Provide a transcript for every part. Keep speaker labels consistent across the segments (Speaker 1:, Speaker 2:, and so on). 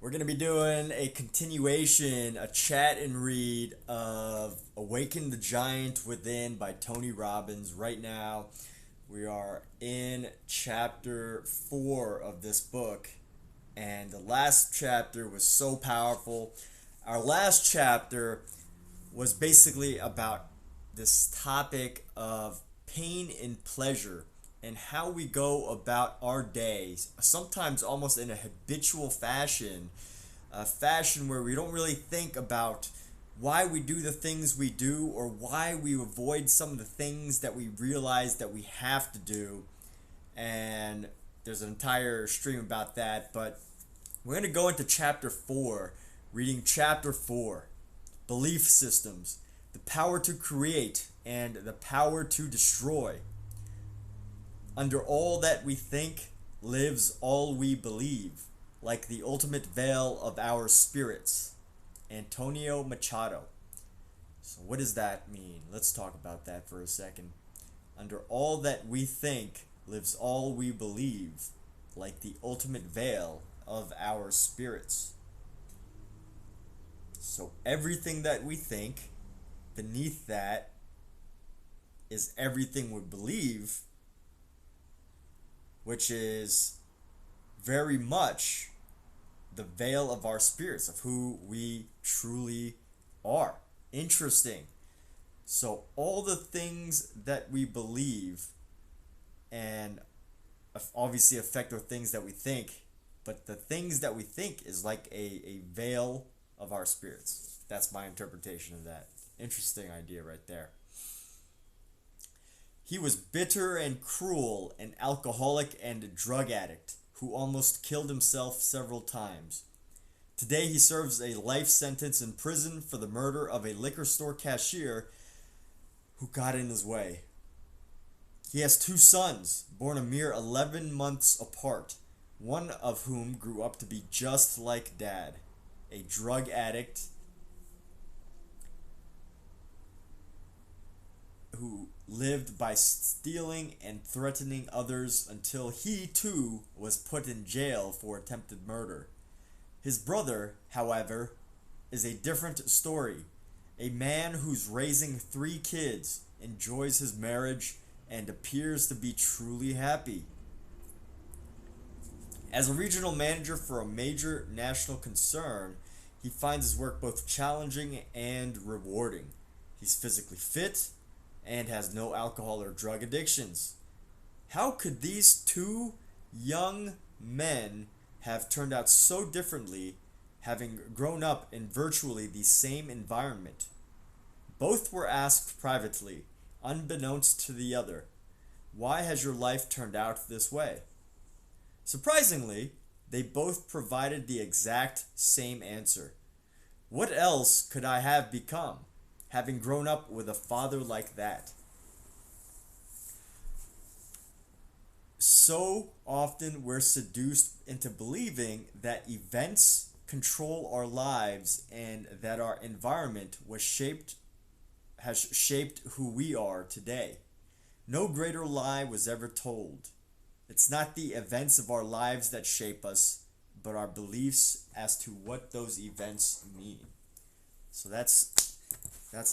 Speaker 1: We're going to be doing a continuation, a chat and read of Awaken the Giant Within by Tony Robbins. Right now, we are in chapter 4 of this book, and the last chapter was so powerful. Our last chapter was basically about this topic of pain and pleasure and how we go about our days, sometimes almost in a habitual fashion, a fashion where we don't really think about why we do the things we do or why we avoid some of the things that we realize that we have to do. And there's an entire stream about that, but we're going to go into chapter 4, reading chapter 4, Belief Systems, the power to create and the power to destroy. Under all that we think lives all we believe, like the ultimate veil of our spirits. Antonio Machado. So what does that mean? Let's talk about that for a second. Under all that we think lives all we believe, like the ultimate veil of our spirits. So everything that we think, beneath that is everything we believe, which is very much the veil of our spirits, of who we truly are. Interesting. So all the things that we believe and obviously affect the things that we think, but the things that we think is like a veil of our spirits. That's my interpretation of that. Interesting idea right there. He was bitter and cruel, an alcoholic and drug addict who almost killed himself several times. Today he serves a life sentence in prison for the murder of a liquor store cashier who got in his way. He has 2 sons, born a mere 11 months apart, one of whom grew up to be just like Dad, a drug addict who lived by stealing and threatening others until he too was put in jail for attempted murder. His brother, however, is a different story. A man who's raising 3 kids, enjoys his marriage, and appears to be truly happy. As a regional manager for a major national concern, he finds his work both challenging and rewarding. He's physically fit and has no alcohol or drug addictions. How could these 2 young men have turned out so differently, having grown up in virtually the same environment? Both were asked privately, unbeknownst to the other, "Why has your life turned out this way?" Surprisingly, they both provided the exact same answer. "What else could I have become, having grown up with a father like that?" So often we're seduced into believing that events control our lives and that our environment has shaped who we are today. No greater lie was ever told. It's not the events of our lives that shape us, but our beliefs as to what those events mean. So that's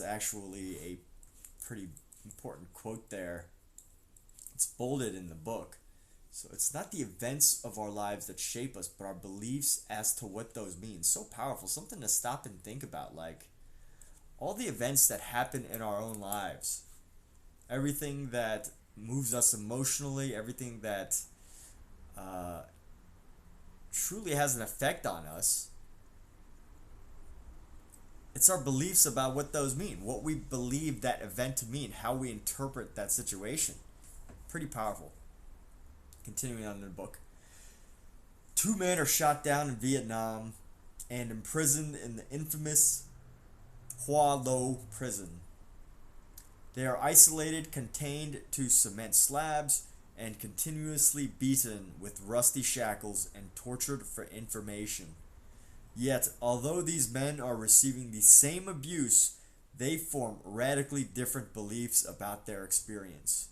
Speaker 1: actually a pretty important quote there. It's bolded in the book. So it's not the events of our lives that shape us, but our beliefs as to what those mean. So powerful, something to stop and think about. Like all the events that happen in our own lives, everything that moves us emotionally, everything that truly has an effect on us, it's our beliefs about what those mean, what we believe that event to mean, how we interpret that situation. Pretty powerful. Continuing on in the book. 2 men are shot down in Vietnam and imprisoned in the infamous Hoa Lo prison. They are isolated, contained to cement slabs, and continuously beaten with rusty shackles and tortured for information. Yet, although these men are receiving the same abuse, they form radically different beliefs about their experience.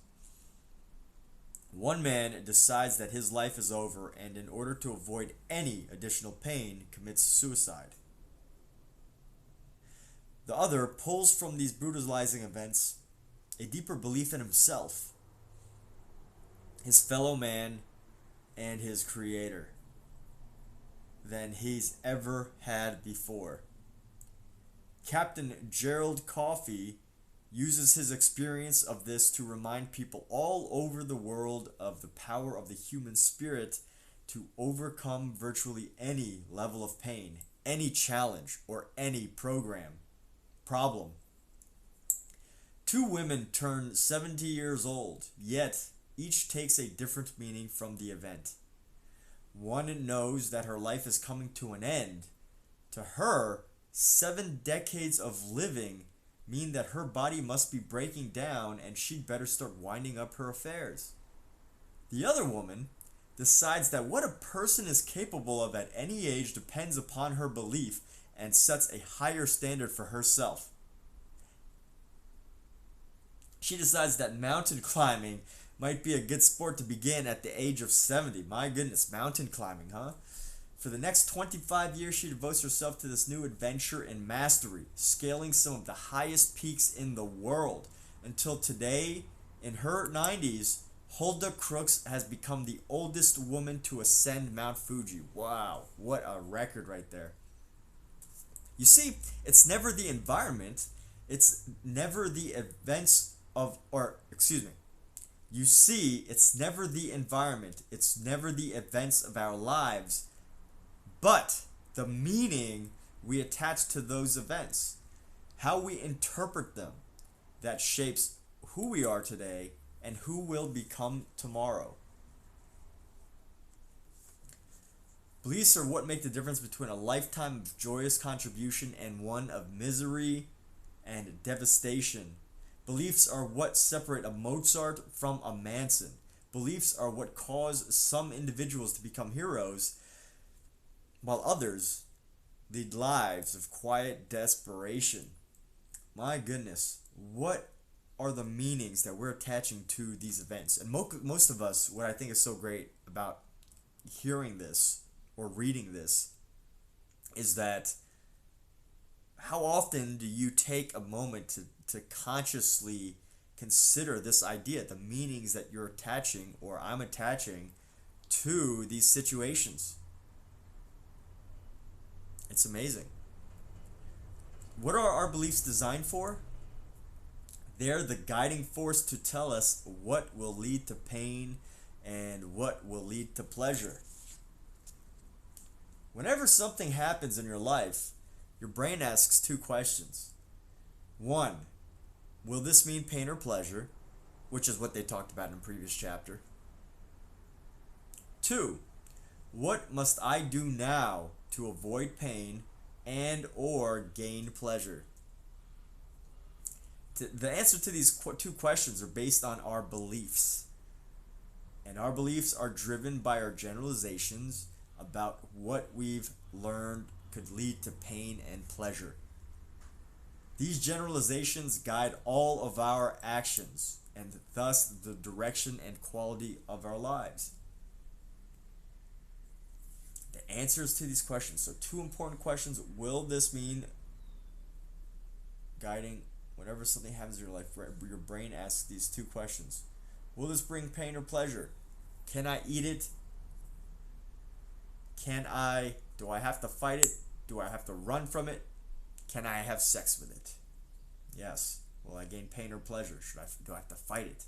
Speaker 1: One man decides that his life is over and, in order to avoid any additional pain, commits suicide. The other pulls from these brutalizing events a deeper belief in himself, his fellow man, and his creator than he's ever had before. Captain Gerald Coffey uses his experience of this to remind people all over the world of the power of the human spirit to overcome virtually any level of pain, any challenge, or any problem. Two women turn 70 years old, yet each takes a different meaning from the event. One knows that her life is coming to an end. To her, 7 decades of living mean that her body must be breaking down and she'd better start winding up her affairs. The other woman decides that what a person is capable of at any age depends upon her belief and sets a higher standard for herself. She decides that mountain climbing might be a good sport to begin at the age of 70. My goodness, mountain climbing, huh? For the next 25 years, she devotes herself to this new adventure and mastery, scaling some of the highest peaks in the world. Until today, in her 90s, Hulda Crooks has become the oldest woman to ascend Mount Fuji. Wow, what a record right there. You see, it's never the environment, it's never the events of, you see, it's never the environment, it's never the events of our lives, but the meaning we attach to those events, how we interpret them, that shapes who we are today and who will become tomorrow. Beliefs are what make the difference between a lifetime of joyous contribution and one of misery and devastation. Beliefs are what separate a Mozart from a Manson. Beliefs are what cause some individuals to become heroes, while others lead lives of quiet desperation. My goodness, what are the meanings that we're attaching to these events? And most of us, what I think is so great about hearing this or reading this is that how often do you take a moment to consciously consider this idea, the meanings that you're attaching or I'm attaching to these situations? It's amazing. What are our beliefs designed for? They're the guiding force to tell us what will lead to pain and what will lead to pleasure. Whenever something happens in your life, your brain asks 2 questions. 1, will this mean pain or pleasure? Which is what they talked about in the previous chapter. 2, what must I do now to avoid pain and or gain pleasure? The answer to these 2 questions are based on our beliefs. And our beliefs are driven by our generalizations about what we've learned could lead to pain and pleasure. These generalizations guide all of our actions and thus the direction and quality of our lives. The answers to these questions. So 2 important questions. Will this mean guiding whenever something happens in your life? Your brain asks these 2 questions. Will this bring pain or pleasure? Can I eat it? Do I have to fight it? Do I have to run from it? Can I have sex with it? Yes. Will I gain pain or pleasure? Do I have to fight it?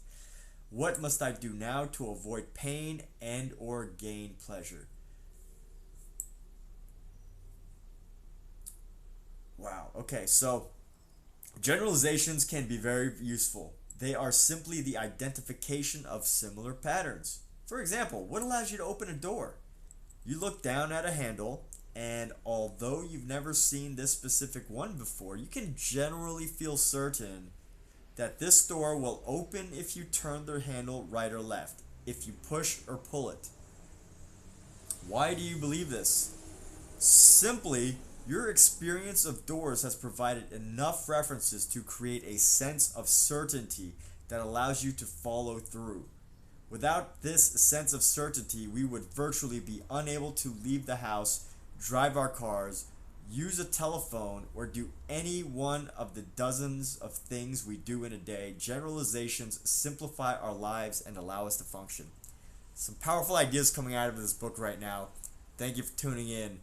Speaker 1: What must I do now to avoid pain and or gain pleasure? Wow. Okay, so generalizations can be very useful. They are simply the identification of similar patterns. For example, what allows you to open a door? You look down at a handle, and although you've never seen this specific one before, you can generally feel certain that this door will open if you turn the handle right or left, if you push or pull it. Why do you believe this? Simply, your experience of doors has provided enough references to create a sense of certainty that allows you to follow through. Without this sense of certainty, we would virtually be unable to leave the house, drive our cars, use a telephone, or do any one of the dozens of things we do in a day. Generalizations simplify our lives and allow us to function. Some powerful ideas coming out of this book right now. Thank you for tuning in.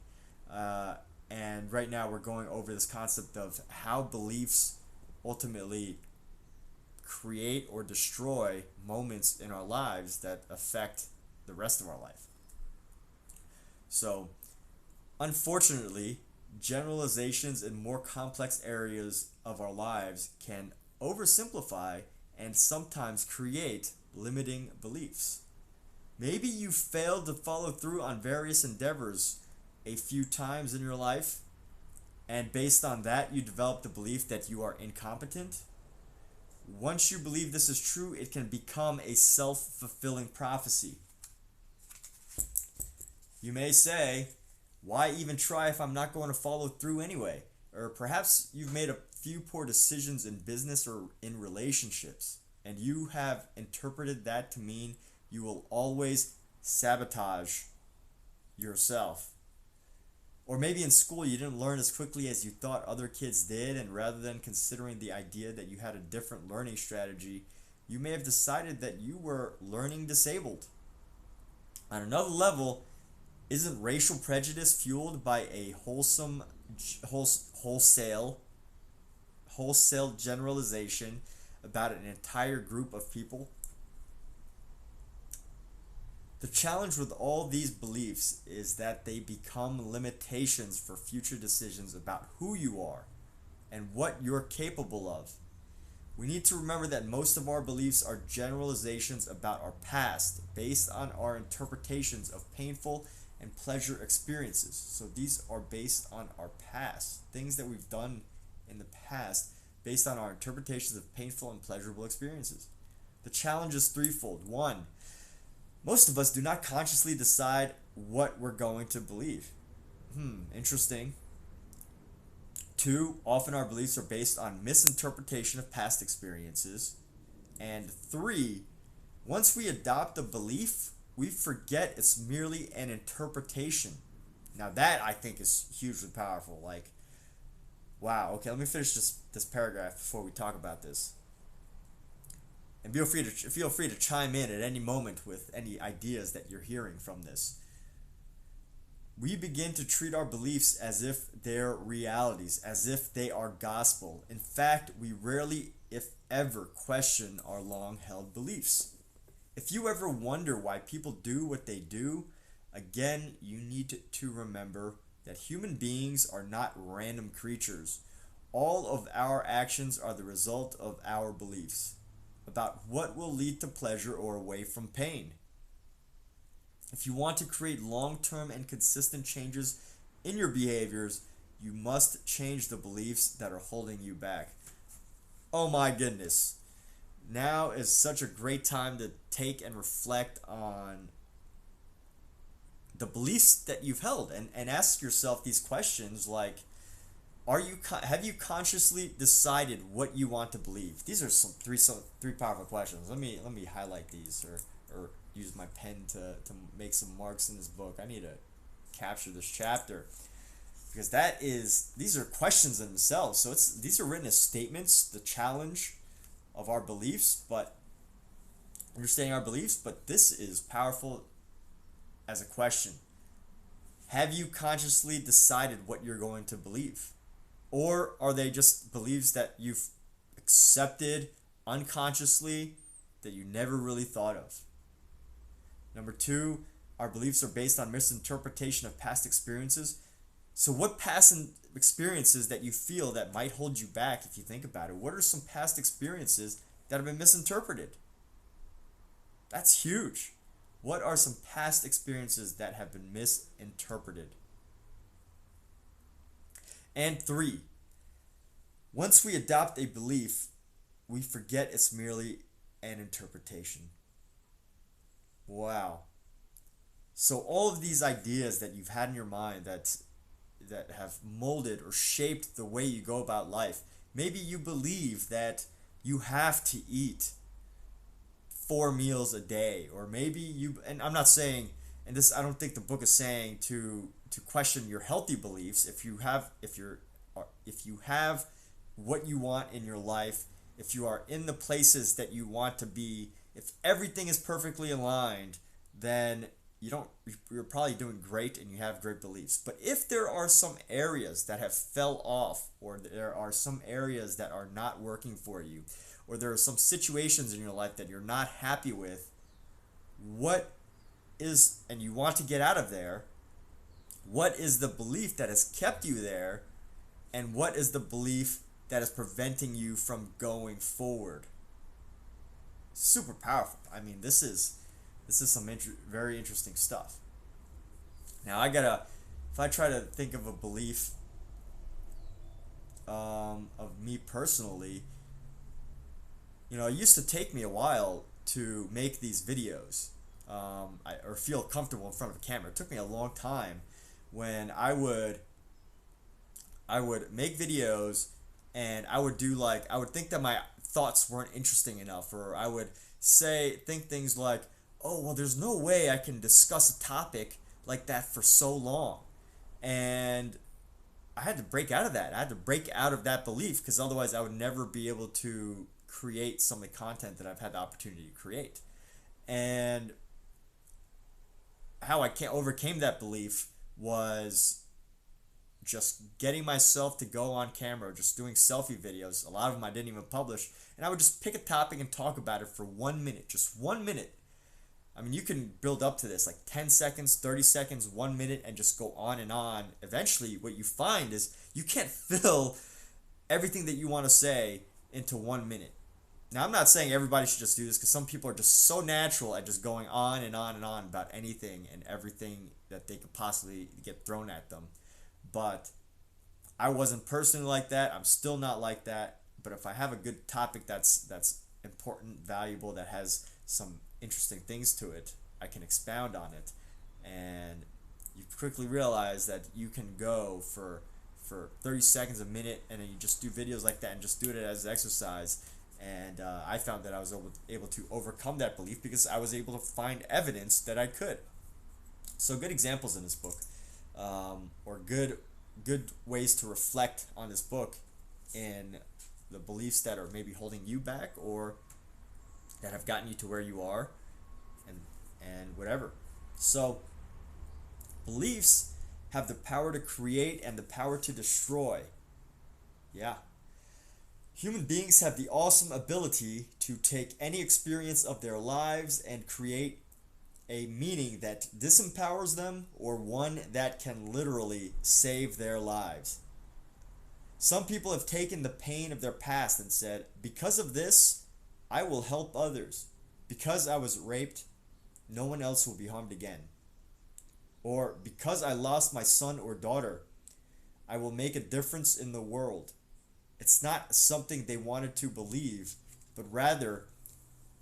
Speaker 1: And right now we're going over this concept of how beliefs ultimately create or destroy moments in our lives that affect the rest of our life. So, unfortunately, generalizations in more complex areas of our lives can oversimplify and sometimes create limiting beliefs. Maybe you failed to follow through on various endeavors a few times in your life, and based on that, you developed the belief that you are incompetent. Once you believe this is true, it can become a self-fulfilling prophecy. You may say, why even try if I'm not going to follow through anyway? Or perhaps you've made a few poor decisions in business or in relationships, and you have interpreted that to mean you will always sabotage yourself. Or maybe in school you didn't learn as quickly as you thought other kids did, and rather than considering the idea that you had a different learning strategy, you may have decided that you were learning disabled. On another level, isn't racial prejudice fueled by a wholesale generalization about an entire group of people? The challenge with all these beliefs is that they become limitations for future decisions about who you are and what you're capable of. We need to remember that most of our beliefs are generalizations about our past based on our interpretations of painful and pleasure experiences. So these are based on our past, things that we've done in the past based on our interpretations of painful and pleasurable experiences. The challenge is threefold. One, most of us do not consciously decide what we're going to believe. Interesting. Two, often our beliefs are based on misinterpretation of past experiences. And three, once we adopt a belief, we forget it's merely an interpretation. Now that I think is hugely powerful. Like, wow, okay, let me finish this paragraph before we talk about this. And feel free to chime in at any moment with any ideas that you're hearing from this. We begin to treat our beliefs as if they're realities, as if they are gospel. In fact, we rarely, if ever, question our long-held beliefs. If you ever wonder why people do what they do, again, you need to remember that human beings are not random creatures. All of our actions are the result of our beliefs about what will lead to pleasure or away from pain. If you want to create long-term and consistent changes in your behaviors, you must change the beliefs that are holding you back. Oh my goodness. Now is such a great time to take and reflect on the beliefs that you've held and ask yourself these questions like, have you consciously decided what you want to believe? These are some three powerful questions. Let me highlight these or use my pen to make some marks in this book. I need to capture this chapter because these are questions in themselves. So these are written as statements, the challenge of our beliefs, but understanding our beliefs, but this is powerful as a question. Have you consciously decided what you're going to believe? Or are they just beliefs that you've accepted unconsciously that you never really thought of? Number two, our beliefs are based on misinterpretation of past experiences. So what past experiences that you feel that might hold you back if you think about it? What are some past experiences that have been misinterpreted? That's huge. What are some past experiences that have been misinterpreted? And three, once we adopt a belief, we forget it's merely an interpretation. Wow. So all of these ideas that you've had in your mind that have molded or shaped the way you go about life, maybe you believe that you have to eat 4 meals a day, or maybe you, and I'm not saying, and this, I don't think the book is saying to question your healthy beliefs. If you have what you want in your life, if you are in the places that you want to be, if everything is perfectly aligned, then you're probably doing great and you have great beliefs. But if there are some areas that have fell off, or there are some areas that are not working for you, or there are some situations in your life that you're not happy with, and you want to get out of there, what is the belief that has kept you there, and what is the belief that is preventing you from going forward? Super powerful. I mean, this is some very interesting stuff. Now if I try to think of a belief of me personally, it used to take me a while to make these videos, or feel comfortable in front of a camera. It took me a long time when I would make videos, and I would think that my thoughts weren't interesting enough, or I would think things like, oh, well, there's no way I can discuss a topic like that for so long. And I had to break out of that. I had to break out of that belief, because otherwise I would never be able to create some of the content that I've had the opportunity to create. And how I overcame that belief was just getting myself to go on camera, just doing selfie videos. A lot of them I didn't even publish. And I would just pick a topic and talk about it for 1 minute, just 1 minute. I mean, you can build up to this, like 10 seconds, 30 seconds, 1 minute, and just go on and on. Eventually, what you find is you can't fill everything that you want to say into 1 minute. Now, I'm not saying everybody should just do this, because some people are just so natural at just going on and on and on about anything and everything that they could possibly get thrown at them. But I wasn't personally like that. I'm still not like that. But if I have a good topic that's important, valuable, that has some interesting things to it, I can expound on it. And you quickly realize that you can go for 30 seconds, a minute, and then you just do videos like that and just do it as an exercise. And I found that I was able to overcome that belief, because I was able to find evidence that I could. So good examples in this book, or good ways to reflect on this book in the beliefs that are maybe holding you back, or that have gotten you to where you are, and whatever. So beliefs have the power to create and the power to destroy. Yeah. Human beings have the awesome ability to take any experience of their lives and create a meaning that disempowers them, or one that can literally save their lives. Some people have taken the pain of their past and said, because of this, I will help others. Because I was raped, no one else will be harmed again. Or because I lost my son or daughter, I will make a difference in the world. It's not something they wanted to believe, but rather,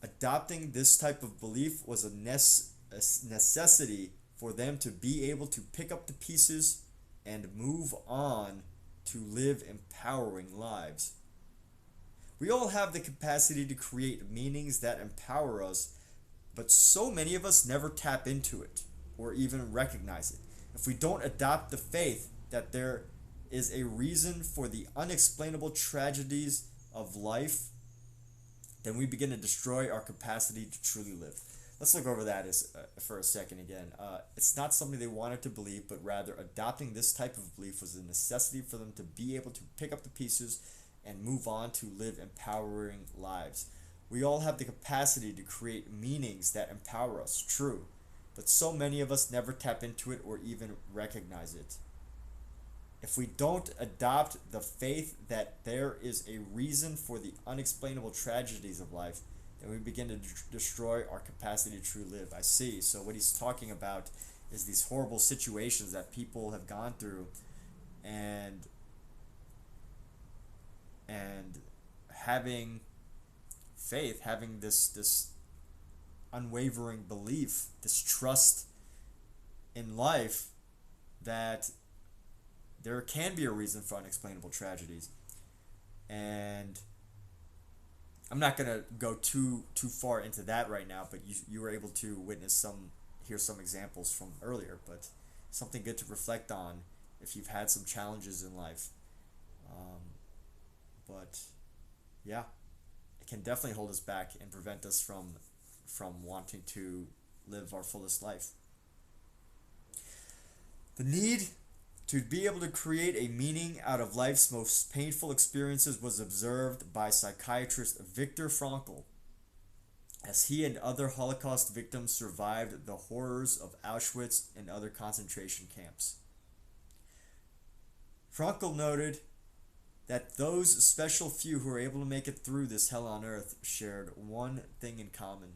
Speaker 1: adopting this type of belief was a necessity for them to be able to pick up the pieces and move on to live empowering lives. We all have the capacity to create meanings that empower us, but so many of us never tap into it or even recognize it. If we don't adopt the faith that there is a reason for the unexplainable tragedies of life, then we begin to destroy our capacity to truly live. Let's look over that for a second again. It's not something they wanted to believe, but rather adopting this type of belief was a necessity for them to be able to pick up the pieces and move on to live empowering lives. We all have the capacity to create meanings that empower us, true, but so many of us never tap into it or even recognize it. If we don't adopt the faith that there is a reason for the unexplainable tragedies of life, then we begin to destroy our capacity to truly live. I see. So what he's talking about is these horrible situations that people have gone through, and having faith, having this unwavering belief, this trust in life that there can be a reason for unexplainable tragedies. And I'm not gonna go too far into that right now, but you were able to hear some examples from earlier, but something good to reflect on if you've had some challenges in life. Um, but yeah, it can definitely hold us back and prevent us from wanting to live our fullest life. The need to be able to create a meaning out of life's most painful experiences was observed by psychiatrist Viktor Frankl as he and other Holocaust victims survived the horrors of Auschwitz and other concentration camps. Frankl noted that those special few who were able to make it through this hell on earth shared one thing in common.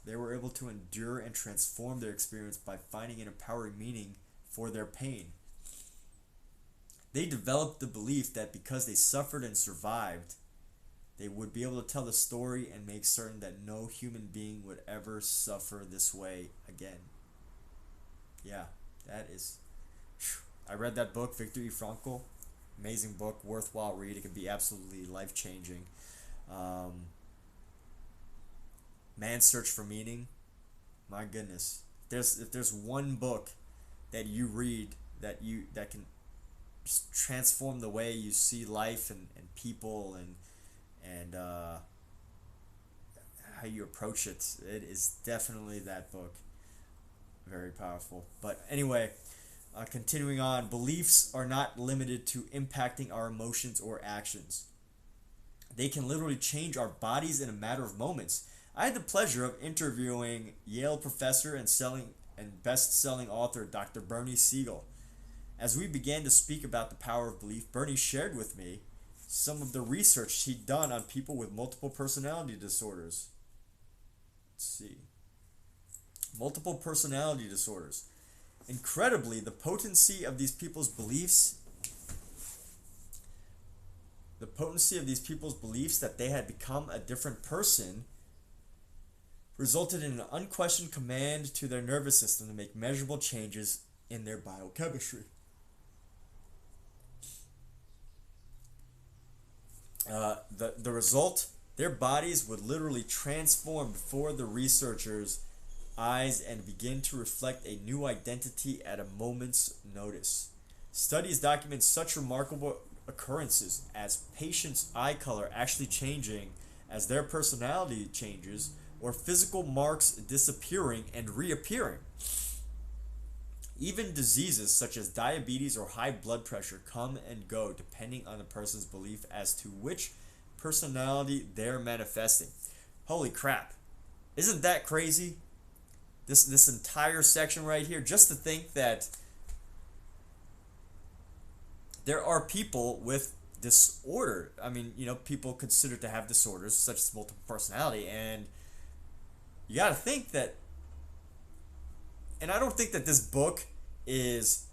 Speaker 1: They were able to endure and transform their experience by finding an empowering meaning for their pain. They developed the belief that because they suffered and survived, they would be able to tell the story and make certain that no human being would ever suffer this way again. Yeah, that is... I read that book, Viktor E. Frankl. Amazing book, worthwhile read. It can be absolutely life-changing. Man's Search for Meaning. My goodness. If there's one book that you read that can just transform the way you see life and people and how you approach it, it is definitely that book. Very powerful. But anyway, continuing on, beliefs are not limited to impacting our emotions or actions. They can literally change our bodies in a matter of moments. I had the pleasure of interviewing Yale professor and best-selling author Dr. Bernie Siegel. As we began to speak about the power of belief, Bernie shared with me some of the research he'd done on people with multiple personality disorders. Let's see. Multiple personality disorders. Incredibly, the potency of these people's beliefs that they had become a different person resulted in an unquestioned command to their nervous system to make measurable changes in their biochemistry. The result, their bodies would literally transform before the researchers' eyes and begin to reflect a new identity at a moment's notice. Studies document such remarkable occurrences as patients' eye color actually changing as their personality changes, or physical marks disappearing and reappearing. Even diseases such as diabetes or high blood pressure come and go depending on the person's belief as to which personality they're manifesting. Holy crap. Isn't that crazy? This entire section right here, just to think that there are people with disorder. I mean, people considered to have disorders such as multiple personality, and you got to think that, and I don't think that this book is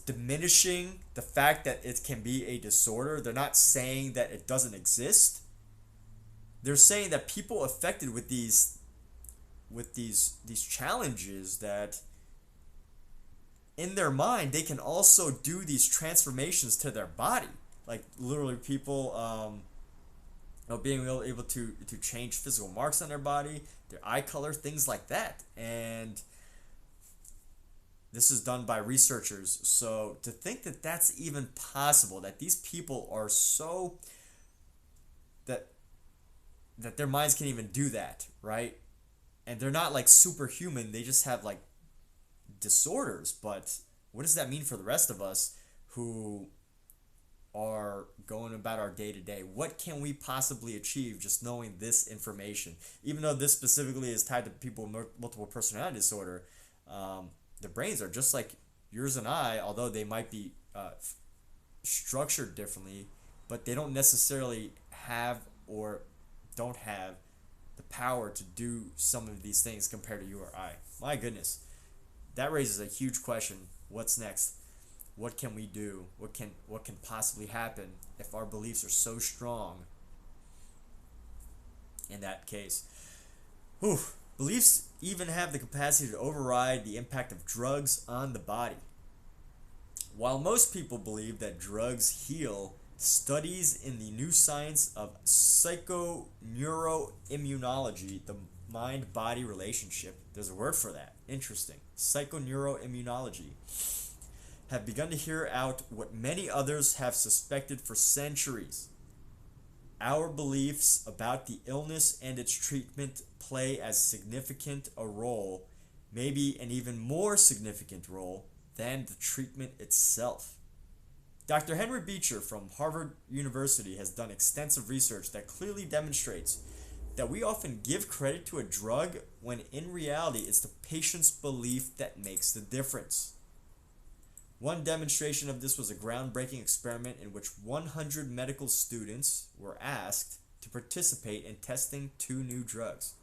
Speaker 1: diminishing the fact that it can be a disorder. They're not saying that it doesn't exist. They're saying that people affected with these challenges, that in their mind they can also do these transformations to their body, like literally people being able to change physical marks on their body, their eye color, things like that. And this is done by researchers. So to think that that's even possible, that these people are so that their minds can even do that, right? And they're not like superhuman, they just have like disorders. But what does that mean for the rest of us who are going about our day-to-day? What can we possibly achieve just knowing this information? Even though this specifically is tied to people with multiple personality disorder, the brains are just like yours and I, although they might be structured differently, but they don't necessarily have or don't have the power to do some of these things compared to you or I. My goodness, that raises a huge question. What's next? What can we do? What can possibly happen if our beliefs are so strong in that case? Whew. Beliefs even have the capacity to override the impact of drugs on the body. While most people believe that drugs heal Studies in the new science of psychoneuroimmunology, the mind-body relationship, there's a word for that, interesting, psychoneuroimmunology, have begun to hear out what many others have suspected for centuries. Our beliefs about the illness and its treatment play as significant a role, maybe an even more significant role, than the treatment itself. Dr. Henry Beecher from Harvard University has done extensive research that clearly demonstrates that we often give credit to a drug when in reality it's the patient's belief that makes the difference. One demonstration of this was a groundbreaking experiment in which 100 medical students were asked to participate in testing two new drugs.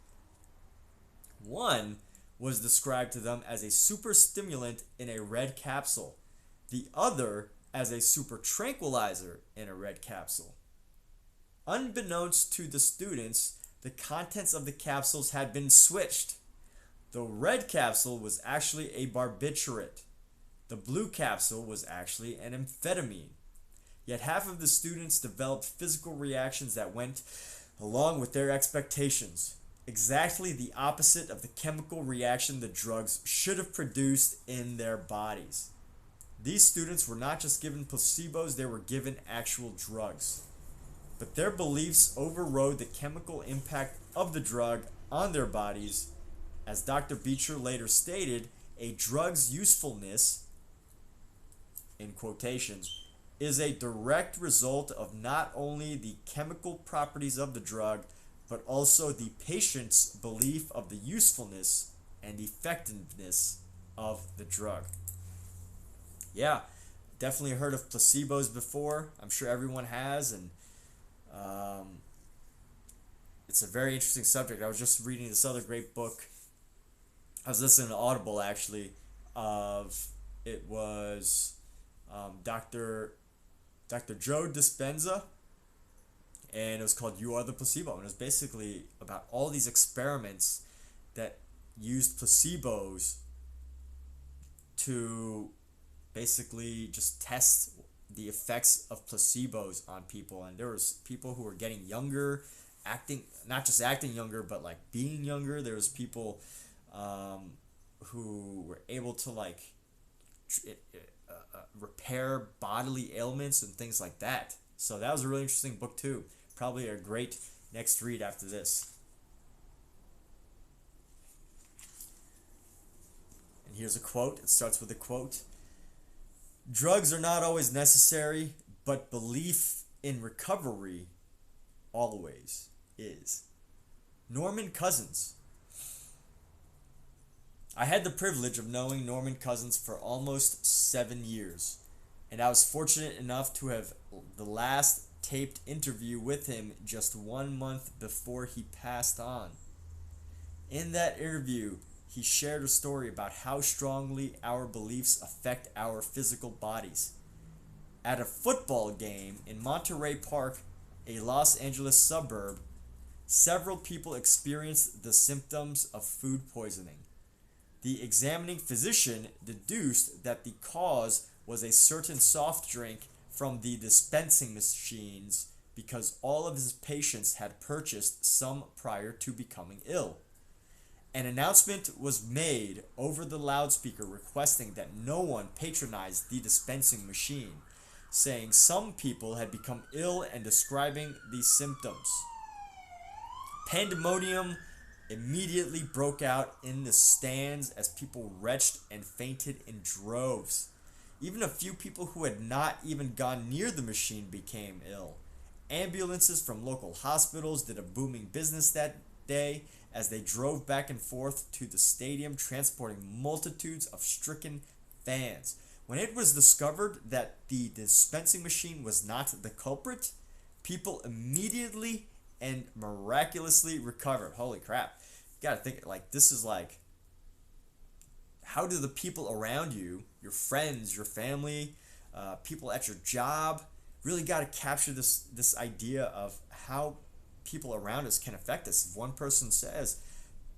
Speaker 1: One was described to them as a super stimulant in a red capsule, the other as a super tranquilizer in a red capsule. Unbeknownst to the students, the contents of the capsules had been switched. The red capsule was actually a barbiturate. The blue capsule was actually an amphetamine. Yet half of the students developed physical reactions that went along with their expectations, exactly the opposite of the chemical reaction the drugs should have produced in their bodies. These students were not just given placebos, they were given actual drugs. But their beliefs overrode the chemical impact of the drug on their bodies. As Dr. Beecher later stated, a drug's usefulness, in quotations, is a direct result of not only the chemical properties of the drug, but also the patient's belief of the usefulness and effectiveness of the drug. Yeah, definitely heard of placebos before. I'm sure everyone has, and it's a very interesting subject. I was just reading this other great book. I was listening to Audible, actually, it was Dr. Joe Dispenza, and it was called You Are the Placebo, and it was basically about all these experiments that used placebos to basically just test the effects of placebos on people. And there was people who were getting younger, not just acting younger, but like being younger. There was people who were able to like repair bodily ailments and things like that. So that was a really interesting book too. Probably a great next read after this. And here's a quote. It starts with a quote. Drugs are not always necessary, but belief in recovery always is. Norman Cousins. I had the privilege of knowing Norman Cousins for almost 7 years, and I was fortunate enough to have the last taped interview with him just 1 month before he passed on. In that interview, he shared a story about how strongly our beliefs affect our physical bodies. At a football game in Monterey Park, a Los Angeles suburb, several people experienced the symptoms of food poisoning. The examining physician deduced that the cause was a certain soft drink from the dispensing machines because all of his patients had purchased some prior to becoming ill. An announcement was made over the loudspeaker requesting that no one patronize the dispensing machine, saying some people had become ill and describing these symptoms. Pandemonium immediately broke out in the stands as people retched and fainted in droves. Even a few people who had not even gone near the machine became ill. Ambulances from local hospitals did a booming business that day as they drove back and forth to the stadium transporting multitudes of stricken fans. When it was discovered that the dispensing machine was not the culprit, people immediately and miraculously recovered. Holy crap. You gotta think, like, this is like, how do the people around you, your friends, your family, people at your job, really gotta capture this idea of how people around us can affect us. If one person says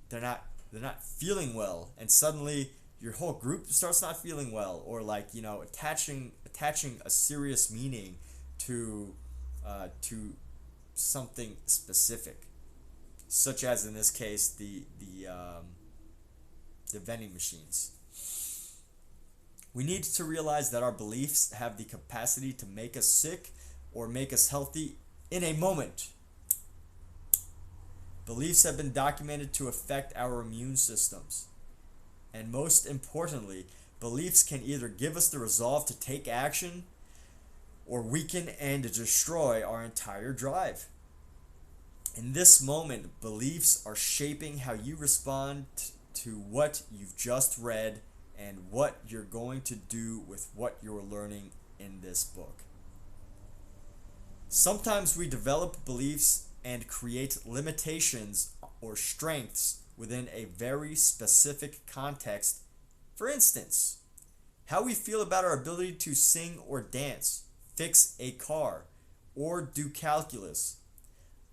Speaker 1: they're not feeling well, and suddenly your whole group starts not feeling well, or like, attaching a serious meaning to something specific, such as in this case the vending machines. We need to realize that our beliefs have the capacity to make us sick or make us healthy in a moment. Beliefs have been documented to affect our immune systems. And most importantly, beliefs can either give us the resolve to take action or weaken and destroy our entire drive. In this moment, beliefs are shaping how you respond to what you've just read and what you're going to do with what you're learning in this book. Sometimes we develop beliefs and create limitations or strengths within a very specific context. For instance, how we feel about our ability to sing or dance, fix a car, or do calculus.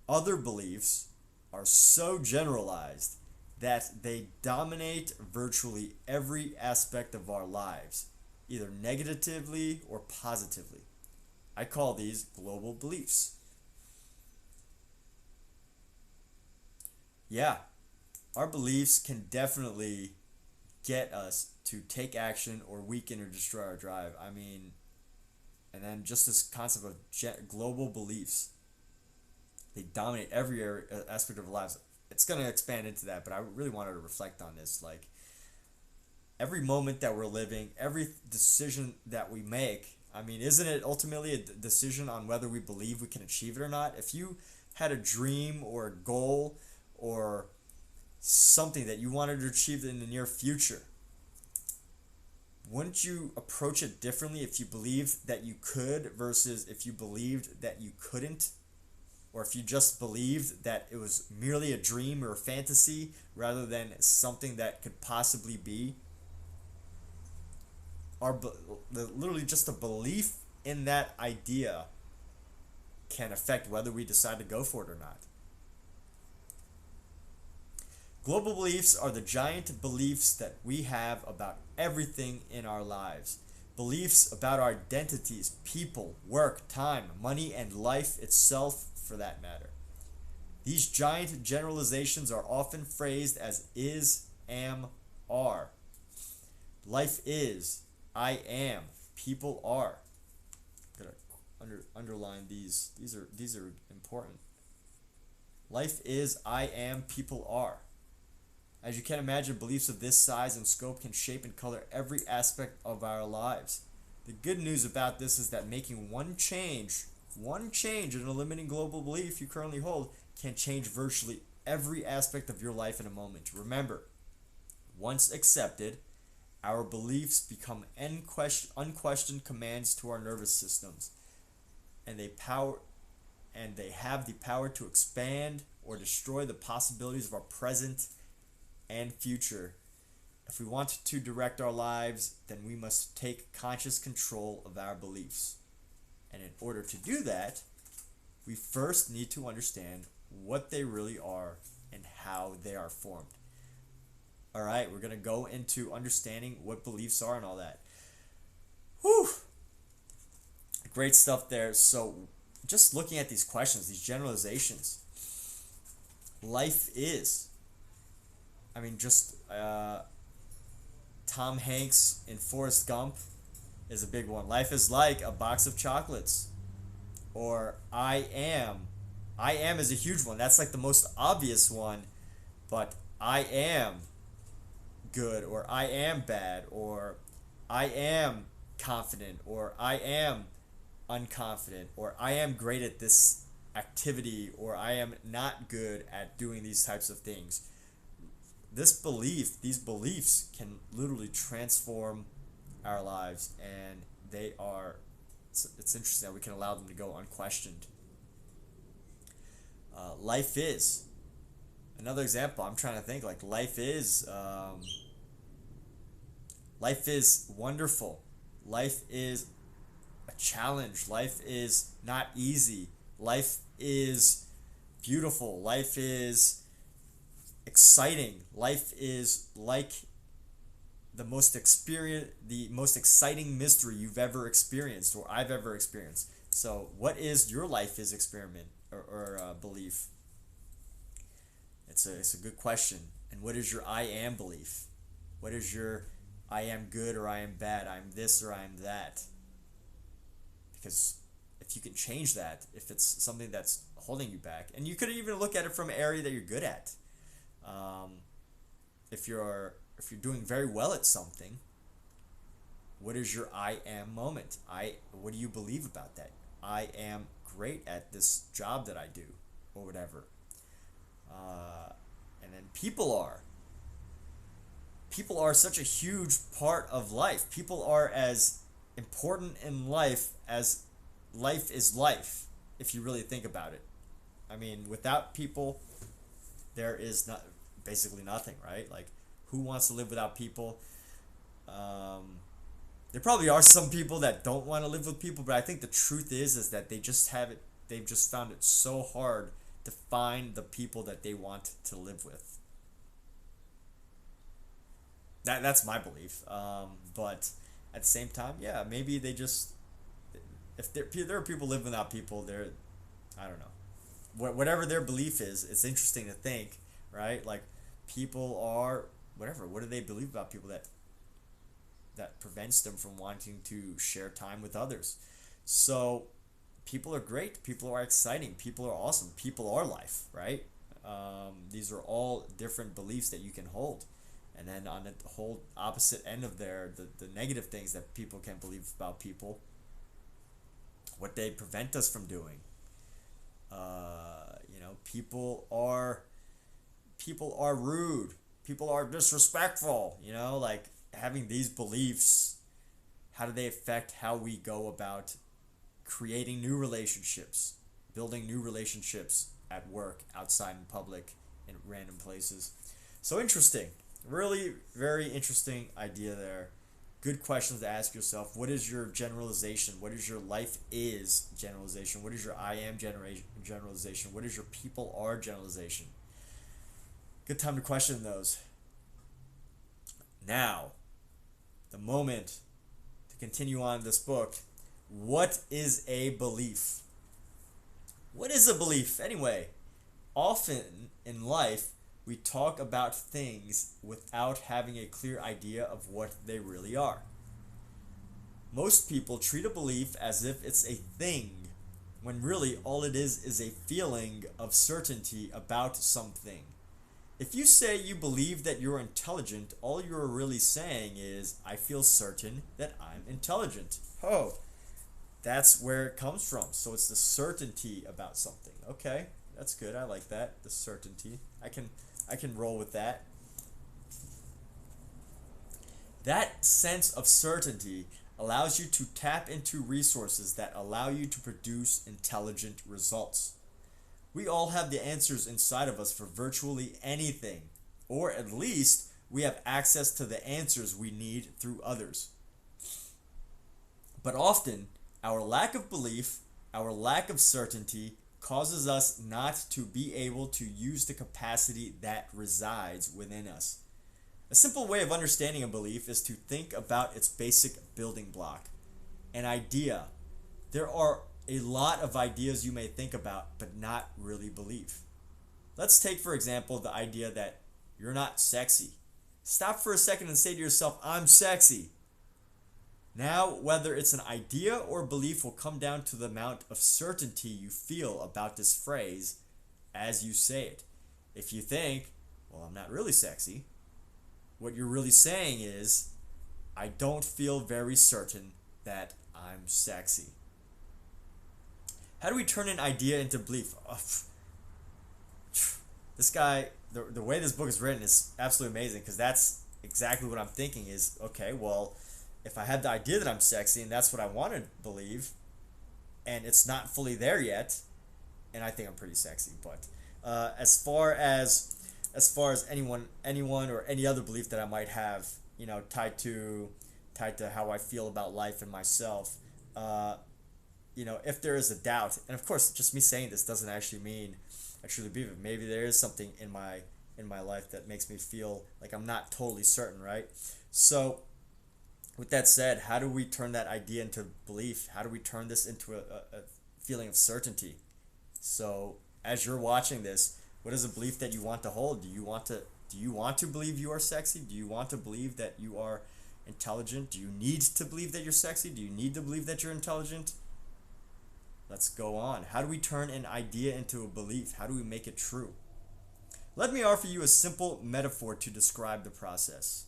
Speaker 1: Other beliefs are so generalized that they dominate virtually every aspect of our lives, either negatively or positively. I call these global beliefs. Yeah, our beliefs can definitely get us to take action or weaken or destroy our drive. I mean, and then just this concept of global beliefs. They dominate every aspect of our lives. It's going to expand into that, but I really wanted to reflect on this. Like, every moment that we're living, every decision that we make, I mean, isn't it ultimately a decision on whether we believe we can achieve it or not? If you had a dream or a goal or something that you wanted to achieve in the near future, wouldn't you approach it differently if you believed that you could versus if you believed that you couldn't? Or if you just believed that it was merely a dream or a fantasy rather than something that could possibly be? Literally just a belief in that idea can affect whether we decide to go for it or not. Global beliefs are the giant beliefs that we have about everything in our lives. Beliefs about our identities, people, work, time, money, and life itself, for that matter. These giant generalizations are often phrased as is, am, are. Life is, I am, people are. I'm gonna underline these. These are important. Life is, I am, people are. As you can imagine, beliefs of this size and scope can shape and color every aspect of our lives. The good news about this is that making one change in a limiting global belief you currently hold can change virtually every aspect of your life in a moment. Remember, once accepted, our beliefs become unquestioned commands to our nervous systems, and they have the power to expand or destroy the possibilities of our present and future. If we want to direct our lives, then we must take conscious control of our beliefs. And in order to do that, we first need to understand what they really are and how they are formed. All right, we're going to go into understanding what beliefs are and all that. Whew! Great stuff there. So just looking at these questions, these generalizations, life is, I mean, just Tom Hanks in Forrest Gump is a big one. Life is like a box of chocolates. Or I am is a huge one. That's like the most obvious one. But I am good, or I am bad, or I am confident, or I am unconfident, or I am great at this activity, or I am not good at doing these types of things. These beliefs can literally transform our lives, and it's interesting that we can allow them to go unquestioned. Life is another example. I'm trying to think, like, life is wonderful. Life is a challenge. Life is not easy. Life is beautiful. Life is exciting. Life is like the most exciting mystery you've ever experienced, or I've ever experienced. So, what is your life is experiment or belief? It's a good question. And what is your I am belief? What is your I am good or I am bad? I am this or I am that? Because if you can change that, if it's something that's holding you back, and you could even look at it from an area that you're good at. Um, if you're doing very well at something, what is your I am moment? What do you believe about that? I am great at this job that I do, or whatever. And then people are such a huge part of life. People are as important in life as life is life, if you really think about it. I mean, without people, there is not basically nothing, right? Like, who wants to live without people? There probably are some people that don't want to live with people, but I think the truth is that they just have it. They've just found it so hard to find the people that they want to live with. That's my belief. But at the same time, yeah, maybe they just, if there are people living without people, they're, I don't know, whatever their belief is. It's interesting to think, right? Like, people are whatever. What do they believe about people that prevents them from wanting to share time with others? So people are great. People are exciting. People are awesome. People are life, right? These are all different beliefs that you can hold. And then on the whole opposite end of the negative things that people can believe about people, what they prevent us from doing. People are rude. People are disrespectful. Like, having these beliefs, how do they affect how we go about creating new relationships, building new relationships at work, outside in public, in random places? So interesting. Really, very interesting idea there. Good questions to ask yourself. What is your generalization? What is your life is generalization? What is your I am generalization? What is your people are generalization? Good time to question those. Now, the moment to continue on this book. What is a belief? What is a belief anyway? Often in life, we talk about things without having a clear idea of what they really are. Most people treat a belief as if it's a thing, when really all it is a feeling of certainty about something. If you say you believe that you're intelligent, all you're really saying is, I feel certain that I'm intelligent. Oh, that's where it comes from. So it's the certainty about something. Okay, that's good. I like that. The certainty. I can roll with that. That sense of certainty allows you to tap into resources that allow you to produce intelligent results. We all have the answers inside of us for virtually anything, or at least we have access to the answers we need through others. But often, our lack of belief, our lack of certainty, causes us not to be able to use the capacity that resides within us. A simple way of understanding a belief is to think about its basic building block, an idea. There are a lot of ideas you may think about but not really believe. Let's take, for example, the idea that you're not sexy. Stop for a second and say to yourself, I'm sexy. Now, whether it's an idea or belief will come down to the amount of certainty you feel about this phrase as you say it. If you think, well, I'm not really sexy, what you're really saying is, I don't feel very certain that I'm sexy. How do we turn an idea into belief? This guy, the way this book is written is absolutely amazing, because that's exactly what I'm thinking is, okay, well, if I have the idea that I'm sexy and that's what I want to believe, and it's not fully there yet, and I think I'm pretty sexy, but as far as anyone or any other belief that I might have, tied to how I feel about life and myself, if there is a doubt, and of course, just me saying this doesn't actually mean I truly believe it. Maybe there is something in my life that makes me feel like I'm not totally certain, right? So with that said, how do we turn that idea into belief? How do we turn this into a feeling of certainty? So as you're watching this, what is a belief that you want to hold? Do you want to believe you are sexy? Do you want to believe that you are intelligent? Do you need to believe that you're sexy? Do you need to believe that you're intelligent? Let's go on. How do we turn an idea into a belief? How do we make it true? Let me offer you a simple metaphor to describe the process.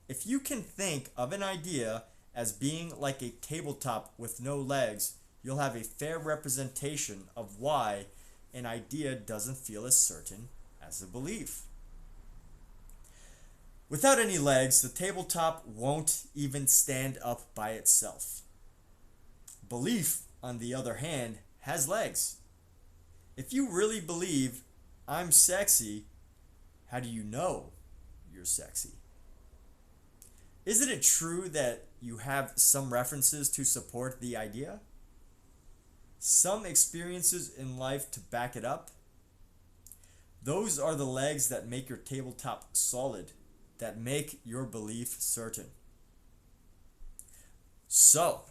Speaker 1: If you can think of an idea as being like a tabletop with no legs, you'll have a fair representation of why an idea doesn't feel as certain as a belief. Without any legs, the tabletop won't even stand up by itself. Belief, on the other hand, has legs. If you really believe I'm sexy, how do you know you're sexy? Isn't it true that you have some references to support the idea? Some experiences in life to back it up? Those are the legs that make your tabletop solid, that make your belief certain. So,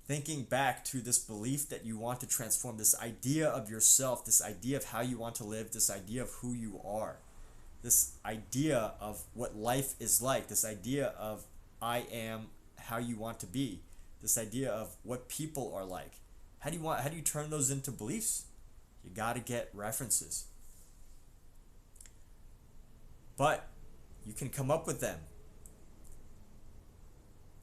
Speaker 1: thinking back to this belief that you want to transform, this idea of yourself, this idea of how you want to live, this idea of who you are, this idea of what life is like, this idea of I am how you want to be, this idea of what people are like. How do you turn those into beliefs? You got to get references. But you can come up with them.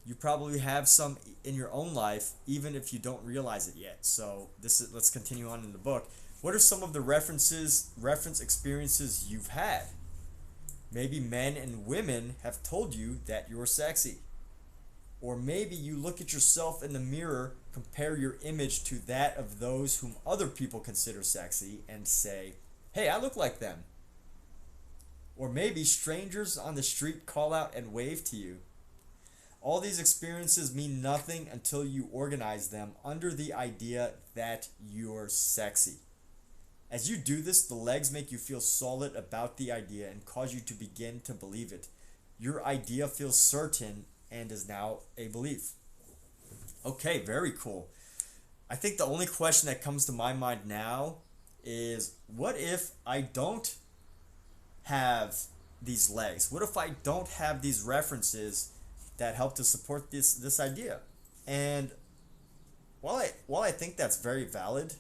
Speaker 1: You probably have some in your own life, even if you don't realize it yet. So let's continue on in the book. What are some of the reference experiences you've had? Maybe men and women have told you that you're sexy. Or maybe you look at yourself in the mirror, compare your image to that of those whom other people consider sexy, and say, hey, I look like them. Or maybe strangers on the street call out and wave to you. All these experiences mean nothing until you organize them under the idea that you're sexy. As you do this, the legs make you feel solid about the idea and cause you to begin to believe it. Your idea feels certain and is now a belief. Okay, very cool. I think the only question that comes to my mind now is, what if I don't have these legs? What if I don't have these references that help to support this idea? And while I think that's very valid,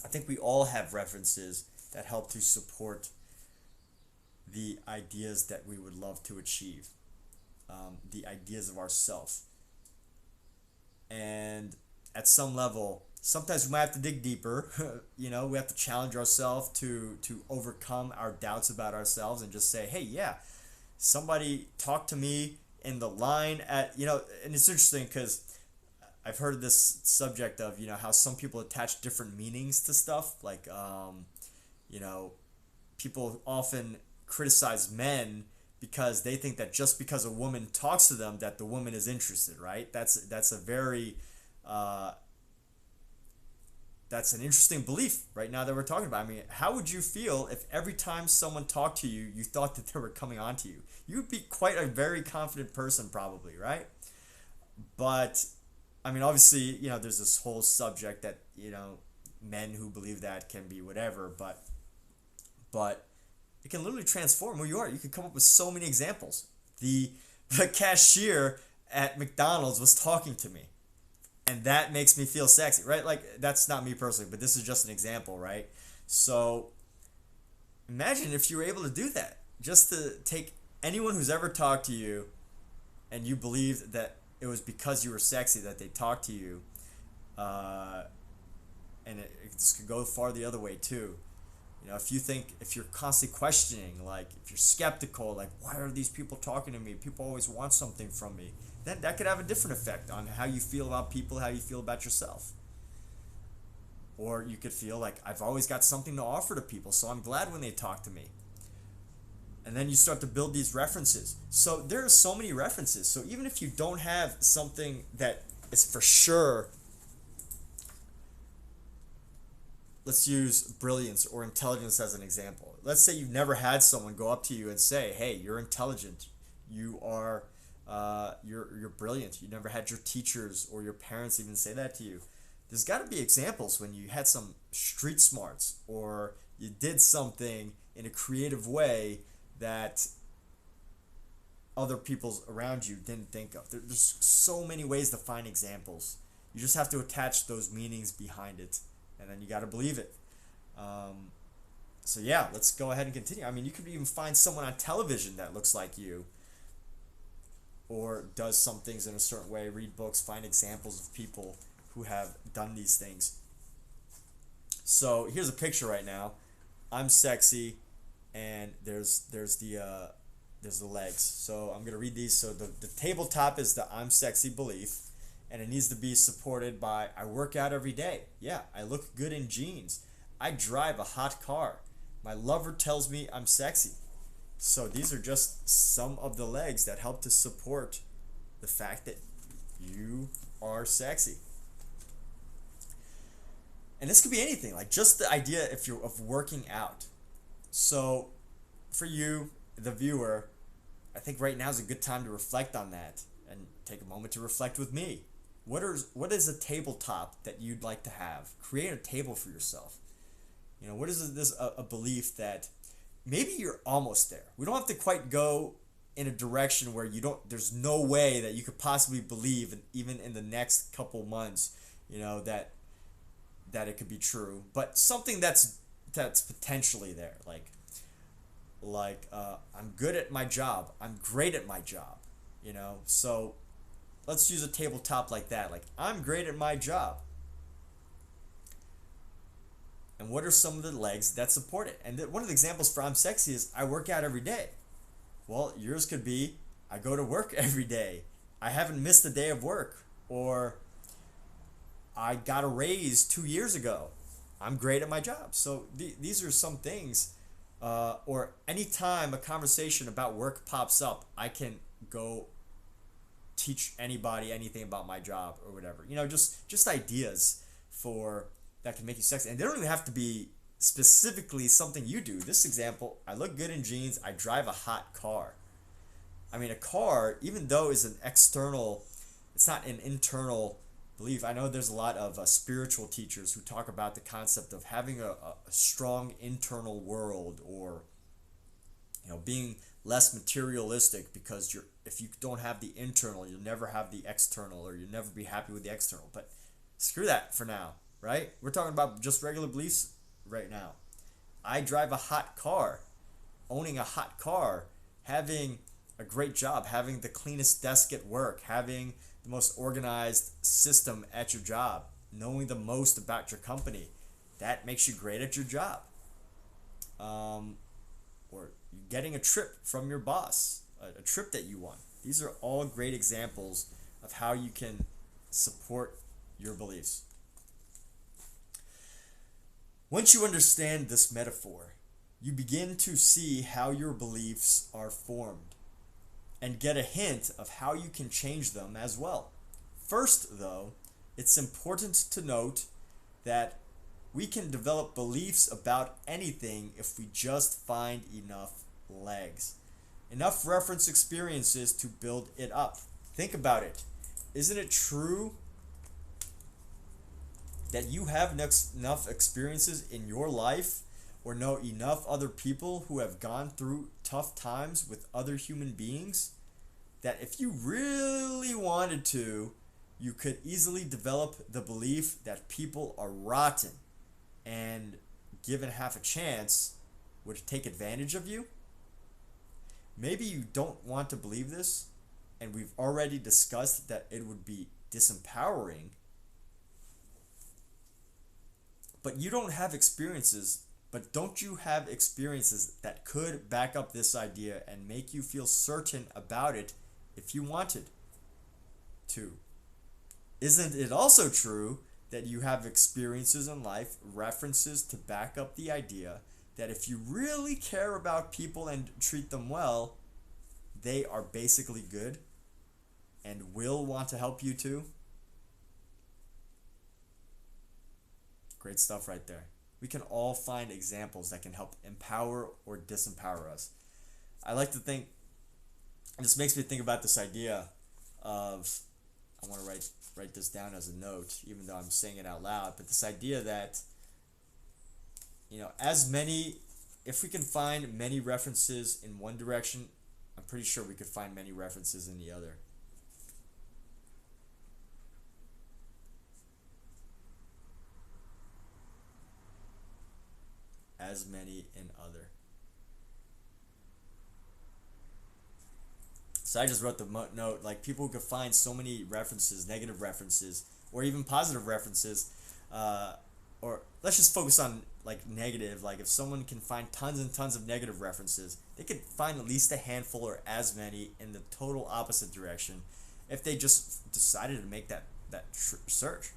Speaker 1: I think we all have references that help to support the ideas that we would love to achieve, the ideas of ourself. And at some level, sometimes we might have to dig deeper. We have to challenge ourselves to overcome our doubts about ourselves and just say, hey, yeah, somebody talked to me in the line at, and it's interesting because I've heard this subject of, how some people attach different meanings to stuff. Like, people often criticize men because they think that just because a woman talks to them that the woman is interested, right? That's a very, that's an interesting belief right now that we're talking about. I mean, how would you feel if every time someone talked to you, you thought that they were coming on to you? You would be quite a very confident person probably, right? But I mean, obviously, there's this whole subject that, men who believe that can be whatever, but it can literally transform who you are. You can come up with so many examples. The cashier at McDonald's was talking to me, and that makes me feel sexy, right? Like, that's not me personally, but this is just an example, right? So imagine if you were able to do that, just to take anyone who's ever talked to you and you believed that it was because you were sexy that they talked to you, and it could go far the other way too. If you're constantly questioning, like if you're skeptical, like why are these people talking to me? People always want something from me. Then that could have a different effect on how you feel about people, how you feel about yourself. Or you could feel like I've always got something to offer to people, so I'm glad when they talk to me. And then you start to build these references. So there are so many references. So even if you don't have something that is for sure, let's use brilliance or intelligence as an example. Let's say you've never had someone go up to you and say, hey, you're intelligent. you're brilliant. You never had your teachers or your parents even say that to you. There's got to be examples when you had some street smarts or you did something in a creative way that other people around you didn't think of. There's so many ways to find examples. You just have to attach those meanings behind it, and then you got to believe it. So yeah, let's go ahead and continue. I mean, you could even find someone on television that looks like you or does some things in a certain way, read books, find examples of people who have done these things. So here's a picture right now. I'm sexy, and there's the legs. So I'm gonna read these. So the tabletop is the I'm sexy belief, and it needs to be supported by I work out every day. Yeah, I look good in jeans. I drive a hot car. My lover tells me I'm sexy. So these are just some of the legs that help to support the fact that you are sexy. And this could be anything, like just the idea of working out. So for you, the viewer, I think right now is a good time to reflect on that and take a moment to reflect with me. What is a tabletop that you'd like to have? Create a table for yourself. You know, what is this a belief that maybe you're almost there? We don't have to quite go in a direction where there's no way that you could possibly believe, even in the next couple months, you know, that it could be true, but something that's potentially there, like I'm good at my job, I'm great at my job, you know. So let's use a tabletop like that, like I'm great at my job. And what are some of the legs that support it? And one of the examples for I'm sexy is I work out every day. Well, yours could be I go to work every day. I haven't missed a day of work. Or I got a raise 2 years ago. I'm great at my job. So these are some things. Or anytime a conversation about work pops up, I can go teach anybody anything about my job or whatever. You know, just ideas for that can make you sexy. And they don't even have to be specifically something you do. This example, I look good in jeans, I drive a hot car. I mean, a car, even though is an external, it's not an internal belief. I know there's a lot of spiritual teachers who talk about the concept of having a strong internal world, or you know, being less materialistic, because if you don't have the internal, you'll never have the external, or you'll never be happy with the external. But screw that for now, right? We're talking about just regular beliefs right now. I drive a hot car. Owning a hot car, having a great job, having the cleanest desk at work, having the most organized system at your job, knowing the most about your company, that makes you great at your job. Or getting a trip from your boss, a trip that you want. These are all great examples of how you can support your beliefs. Once you understand this metaphor, you begin to see how your beliefs are formed and get a hint of how you can change them as well. First, though, it's important to note that we can develop beliefs about anything if we just find enough legs, enough reference experiences to build it up. Think about it. Isn't it true that you have enough experiences in your life, or know enough other people who have gone through tough times with other human beings, that if you really wanted to, you could easily develop the belief that people are rotten and, given half a chance, would take advantage of you? Maybe you don't want to believe this, and we've already discussed that it would be disempowering, but you don't have experiences. But don't you have experiences that could back up this idea and make you feel certain about it if you wanted to? Isn't it also true that you have experiences in life, references to back up the idea that if you really care about people and treat them well, they are basically good and will want to help you too? Great stuff right there. We can all find examples that can help empower or disempower us. I like to think And this makes me think about this idea of, I want to write this down as a note, even though I'm saying it out loud, but this idea that, if we can find many references in one direction, I'm pretty sure we could find many references in the other. As many in other. So I just wrote the note, like, people who could find so many references, negative references, or even positive references, or let's just focus on like negative. Like, if someone can find tons and tons of negative references, they could find at least a handful or as many in the total opposite direction if they just decided to make that search.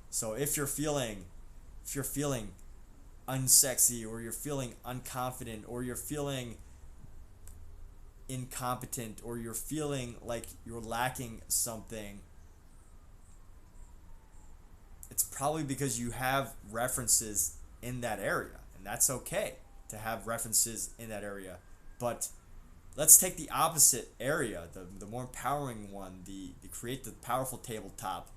Speaker 1: So if you're feeling unsexy, or you're feeling unconfident, or you're feeling incompetent, or you're feeling like you're lacking something, it's probably because you have references in that area, and that's okay to have references in that area. But let's take the opposite area, the more empowering one, the create the powerful tabletop,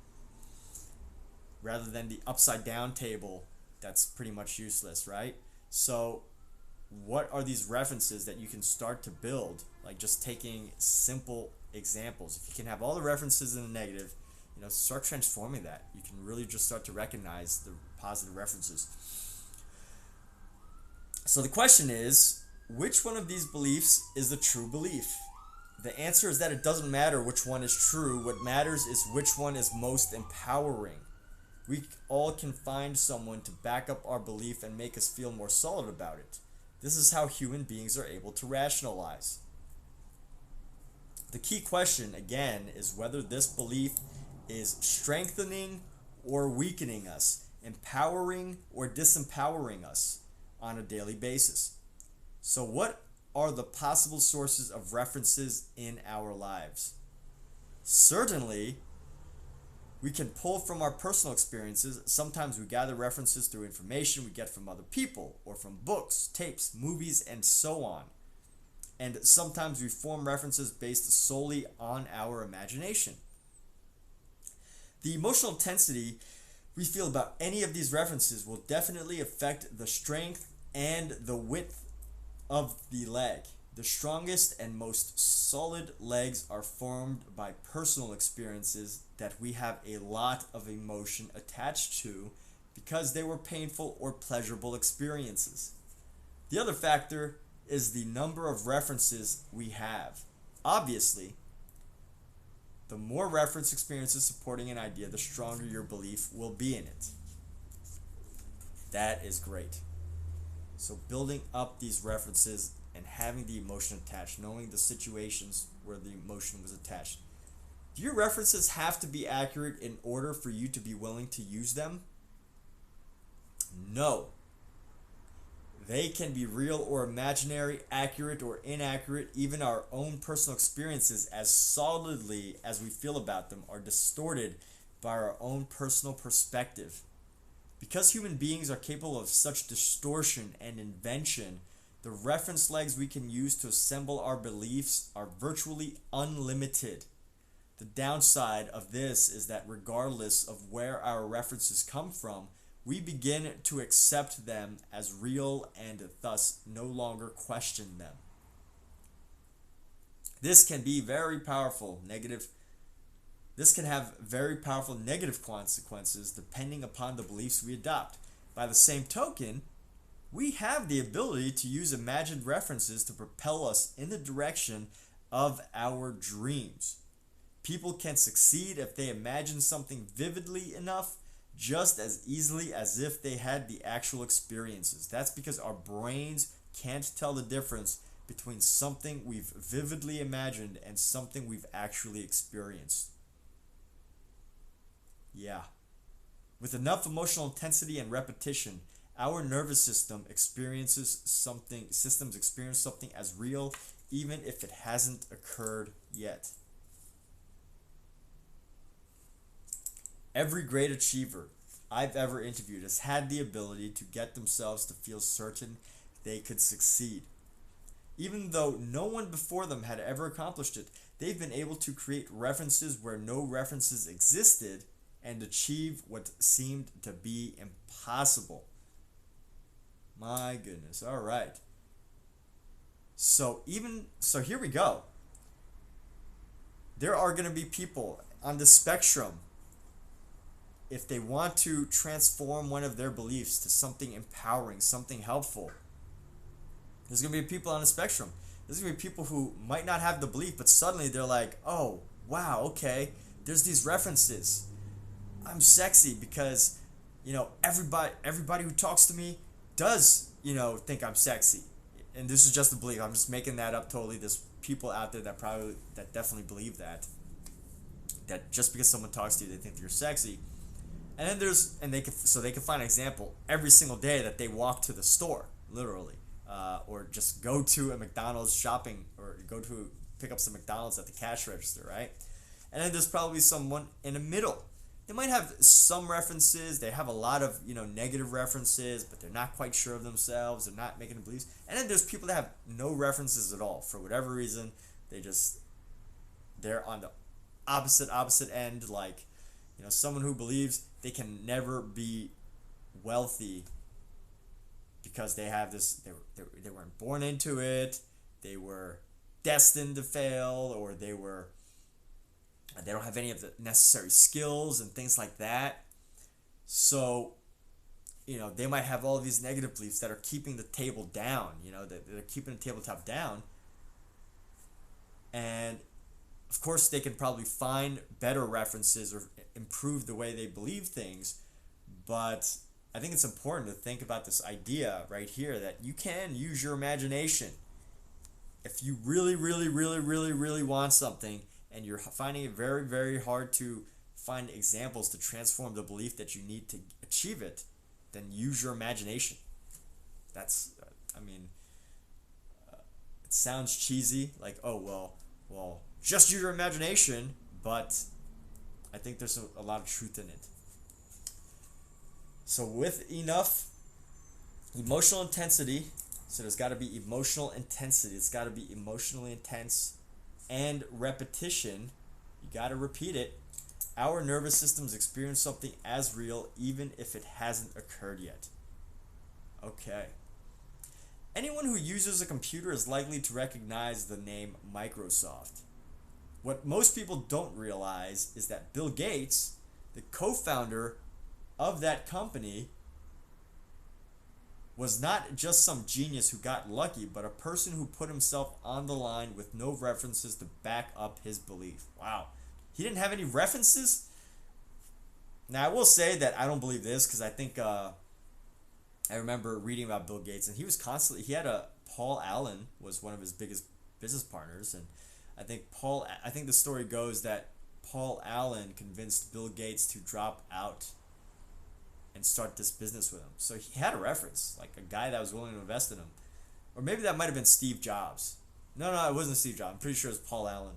Speaker 1: rather than the upside down table that's pretty much useless, right? So what are these references that you can start to build? Like, just taking simple examples. If you can have all the references in the negative, start transforming that. You can really just start to recognize the positive references. So the question is, which one of these beliefs is the true belief? The answer is that it doesn't matter which one is true. What matters is which one is most empowering. We all can find someone to back up our belief and make us feel more solid about it. This is how human beings are able to rationalize. The key question, again, is whether this belief is strengthening or weakening us, empowering or disempowering us on a daily basis. So what are the possible sources of references in our lives? Certainly, we can pull from our personal experiences. Sometimes we gather references through information we get from other people, or from books, tapes, movies, and so on. And sometimes we form references based solely on our imagination. The emotional intensity we feel about any of these references will definitely affect the strength and the width of the leg. The strongest and most solid legs are formed by personal experiences that we have a lot of emotion attached to because they were painful or pleasurable experiences. The other factor is the number of references we have. Obviously, the more reference experiences supporting an idea, the stronger your belief will be in it. That is great. So building up these references and having the emotion attached, knowing the situations where the emotion was attached. Do your references have to be accurate in order for you to be willing to use them? No. They can be real or imaginary, accurate or inaccurate. Even our own personal experiences, as solidly as we feel about them, are distorted by our own personal perspective. Because human beings are capable of such distortion and invention, the reference legs we can use to assemble our beliefs are virtually unlimited. The downside of this is that regardless of where our references come from, we begin to accept them as real and thus no longer question them. This can be very powerful negative. This can have very powerful negative consequences depending upon the beliefs we adopt. By the same token, we have the ability to use imagined references to propel us in the direction of our dreams. People can succeed if they imagine something vividly enough, just as easily as if they had the actual experiences. That's because our brains can't tell the difference between something we've vividly imagined and something we've actually experienced. Yeah. With enough emotional intensity and repetition, our nervous system experience something as real, even if it hasn't occurred yet. Every great achiever I've ever interviewed has had the ability to get themselves to feel certain they could succeed. Even though no one before them had ever accomplished it, they've been able to create references where no references existed and achieve what seemed to be impossible. My goodness. All right. So here we go. There are going to be people on the spectrum, if they want to transform one of their beliefs to something empowering, something helpful. There's going to be people on the spectrum. There's going to be people who might not have the belief, but suddenly they're like, oh, wow, okay, there's these references. I'm sexy because, everybody who talks to me does, think I'm sexy. And this is just a belief. I'm just making that up totally. There's people out there that definitely believe that just because someone talks to you, they think you're sexy. And then they can find an example every single day that they walk to the store, literally. Or just go to a McDonald's shopping, or pick up some McDonald's at the cash register, right? And then there's probably someone in the middle. They might have some references. They have a lot of negative references, but they're not quite sure of themselves. They're not making beliefs. And then there's people that have no references at all for whatever reason. They're on the opposite end, like someone who believes they can never be wealthy because they have this, they weren't born into it, they were destined to fail, or they don't have any of the necessary skills and things like that. So they might have all these negative beliefs that are keeping the table down, that they're keeping the tabletop down. And of course they can probably find better references or improve the way they believe things, but I think it's important to think about this idea right here that you can use your imagination. If you really, really, really, really, really want something and you're finding it very, very hard to find examples to transform the belief that you need to achieve it, then use your imagination. That's, it sounds cheesy, like, oh, well, just use your imagination, but I think there's a lot of truth in it. So with enough emotional intensity, so there's got to be emotional intensity. It's got to be emotionally intense and repetition. You got to repeat it. Our nervous systems experience something as real even if it hasn't occurred yet. Okay. Anyone who uses a computer is likely to recognize the name Microsoft. What most people don't realize is that Bill Gates, the co-founder of that company, was not just some genius who got lucky, but a person who put himself on the line with no references to back up his belief. Wow. He didn't have any references? Now, I will say that I don't believe this, because I think I remember reading about Bill Gates, and he had Paul Allen was one of his biggest business partners, and I think the story goes that Paul Allen convinced Bill Gates to drop out and start this business with him. So he had a reference, like a guy that was willing to invest in him. Or maybe that might have been Steve Jobs. No, it wasn't Steve Jobs. I'm pretty sure it was Paul Allen.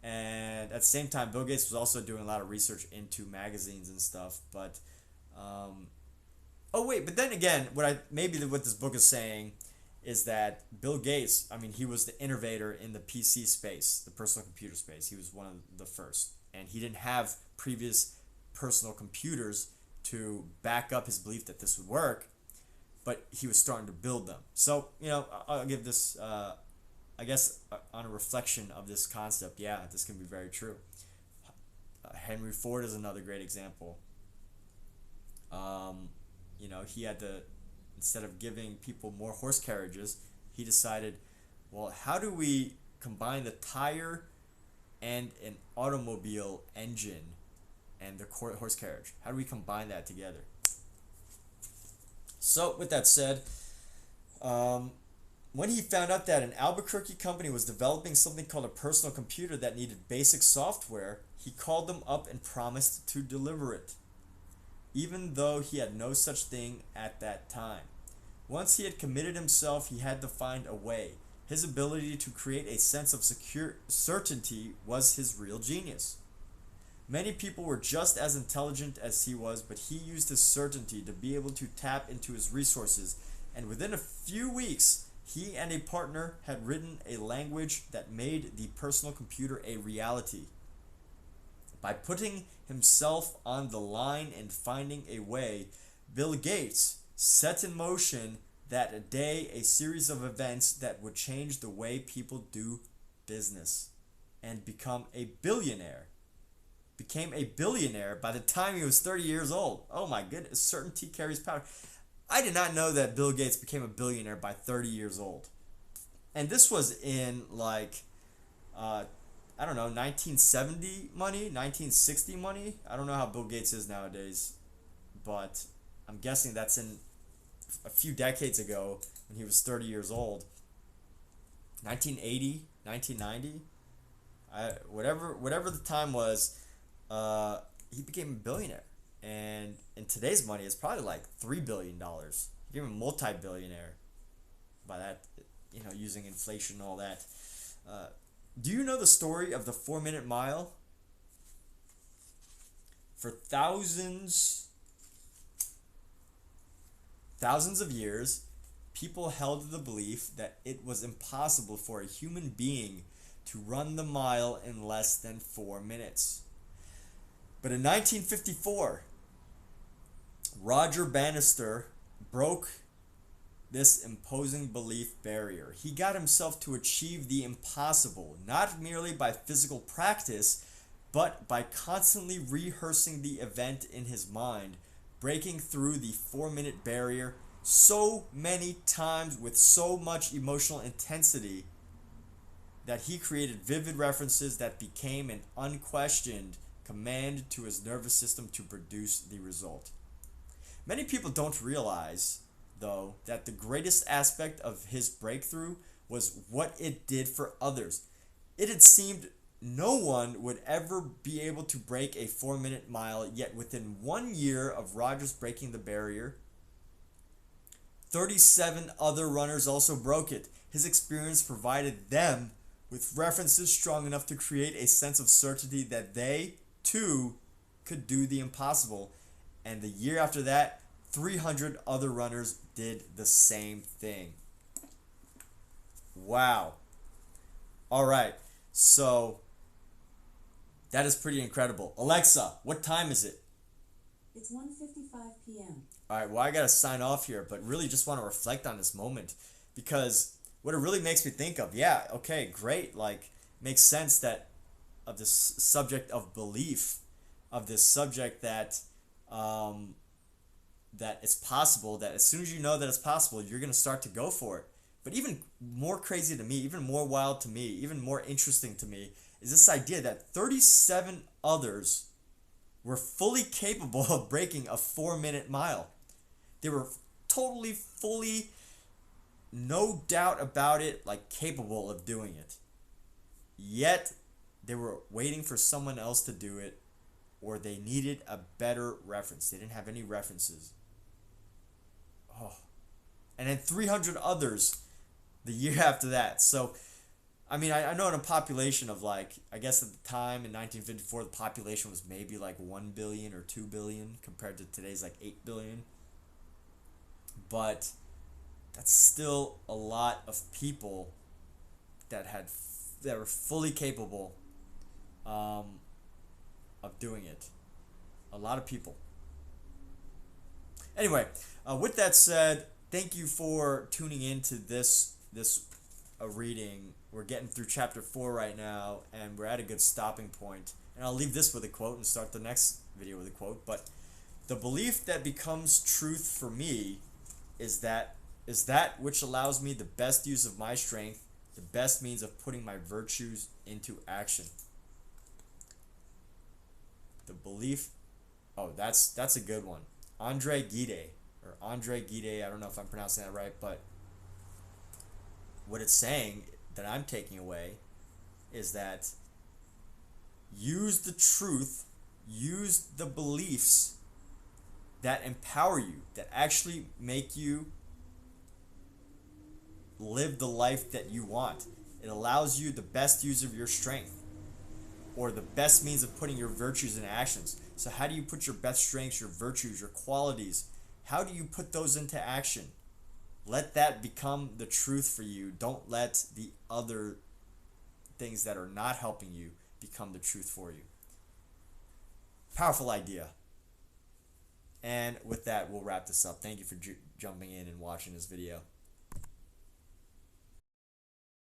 Speaker 1: And at the same time, Bill Gates was also doing a lot of research into magazines and stuff. But, but then again, what this book is saying is that Bill Gates, he was the innovator in the PC space, the personal computer space. He was one of the first. And he didn't have previous personal computers to back up his belief that this would work, but he was starting to build them. So, I'll give this, on a reflection of this concept, yeah, this can be very true. Henry Ford is another great example. He had to, instead of giving people more horse carriages, he decided, well, how do we combine the tire and an automobile engine and the horse carriage? How do we combine that together? So with that said, when he found out that an Albuquerque company was developing something called a personal computer that needed basic software, he called them up and promised to deliver it, even though he had no such thing at that time. Once he had committed himself, he had to find a way. His ability to create a sense of certainty was his real genius. Many people were just as intelligent as he was, but he used his certainty to be able to tap into his resources, and within a few weeks, He and a partner had written a language that made the personal computer a reality. By putting himself on the line and finding a way, Bill Gates set in motion that day a series of events that would change the way people do business and became a billionaire by the time he was 30 years old. Oh my goodness, certainty carries power. I did not know that Bill Gates became a billionaire by 30 years old. And this was in I don't know, 1970 money, 1960 money. I don't know how Bill Gates is nowadays, but I'm guessing that's in a few decades ago when he was 30 years old. 1980, 1990, whatever the time was, he became a billionaire. And in today's money, it's probably like $3 billion. He became a multi-billionaire by that, using inflation and all that. Do you know the story of the 4-minute mile? For thousands of years, people held to the belief that it was impossible for a human being to run the mile in less than 4 minutes. But in 1954, Roger Bannister broke this imposing belief barrier. He got himself to achieve the impossible, not merely by physical practice, but by constantly rehearsing the event in his mind, breaking through the 4-minute barrier so many times with so much emotional intensity that he created vivid references that became an unquestioned command to his nervous system to produce the result. Many people don't realize, though, that the greatest aspect of his breakthrough was what it did for others. It had seemed no one would ever be able to break a 4-minute mile, yet within 1 year of Rogers breaking the barrier, 37 other runners also broke it. His experience provided them with references strong enough to create a sense of certainty that they, too, could do the impossible. And the year after that, 300 other runners did the same thing. Wow. All right. So that is pretty incredible. Alexa, what time is it?
Speaker 2: It's 1:55 p.m.
Speaker 1: All right. Well, I got to sign off here, but really just want to reflect on this moment because what it really makes me think of, yeah, okay, great. Like, makes sense that of this subject of belief, of this subject that that it's possible, that as soon as you know that it's possible, you're going to start to go for it. But even more crazy to me, even more wild to me, even more interesting to me, is this idea that 37 others were fully capable of breaking a 4-minute mile. They were totally, fully, no doubt about it, like capable of doing it. Yet, they were waiting for someone else to do it, or they needed a better reference. They didn't have any references. Oh. And then 300 others the year after that. So, I mean, I know in a population of like, I guess at the time in 1954, the population was maybe like 1 billion or 2 billion compared to today's like 8 billion. But that's still a lot of people that were fully capable of doing it. A lot of people. Anyway, with that said, thank you for tuning in to this reading. We're getting through chapter 4 right now, and we're at a good stopping point. And I'll leave this with a quote and start the next video with a quote. But the belief that becomes truth for me is that which allows me the best use of my strength, the best means of putting my virtues into action. The belief, that's a good one. Andre Gide, I don't know if I'm pronouncing that right, but what it's saying that I'm taking away is that use the truth, use the beliefs that empower you, that actually make you live the life that you want. It allows you the best use of your strength, or the best means of putting your virtues into actions. So how do you put your best strengths, your virtues, your qualities, how do you put those into action? Let that become the truth for you. Don't let the other things that are not helping you become the truth for you. Powerful idea. And with that, we'll wrap this up. Thank you for jumping in and watching this video.